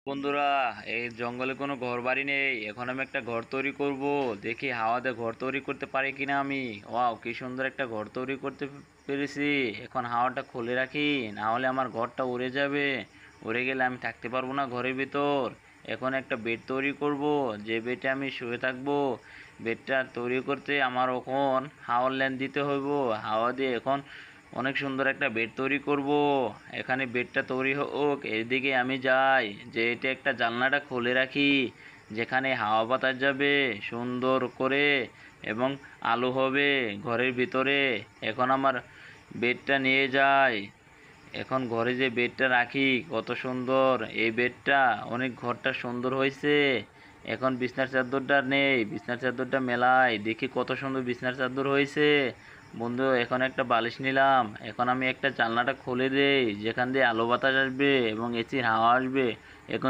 বন্ধুরা, এই জঙ্গলে কোনো ঘর বাড়ি নেই। এখন আমি একটা ঘর তৈরি করব। দেখি হাওয়াতে ঘর তৈরি করতে পারি কিনা আমি। ওয়াও, কি সুন্দর একটা ঘর তৈরি করতে পেরেছি। এখন হাওয়াটা খুলে রাখি, না হলে আমার ঘরটা উড়ে যাবে। উড়ে গেলে আমি থাকতে পারবো না ঘরের ভিতর। এখন একটা বেড তৈরি করব, যে বেডে আমি শুয়ে থাকবো। বেডটা তৈরি করতে আমার এখন হাওয়ার ল্যান্ড দিতে হইব। হাওয়া দিয়ে এখন অনেক সুন্দর একটা বেড তৈরি করব। এখানে বেডটা তৈরি হোক, এদিকে আমি যাই, যে এটা একটা জানলাটা খুলে রাখি, যেখানে হাওয়া বাতাস যাবে সুন্দর করে, এবং আলো হবে ঘরের ভিতরে। এখন আমার বেডটা নিয়ে যাই। এখন ঘরে যে বেডটা রাখি, কত সুন্দর এই বেডটা। অনেক ঘরটা সুন্দর হয়েছে। এখন বিছনার চাদরটা নেই, বিছনার চাদরটা মেলাই, দেখি কত সুন্দর বিছনার চাদর হয়েছে। বন্ধু, এখন একটা বালিশ নিলাম। এখন আমি একটা জানলাটা খুলে দেই, যেখান দিয়ে আলো বাতাস আসবে এবং এসির হাওয়া আসবে।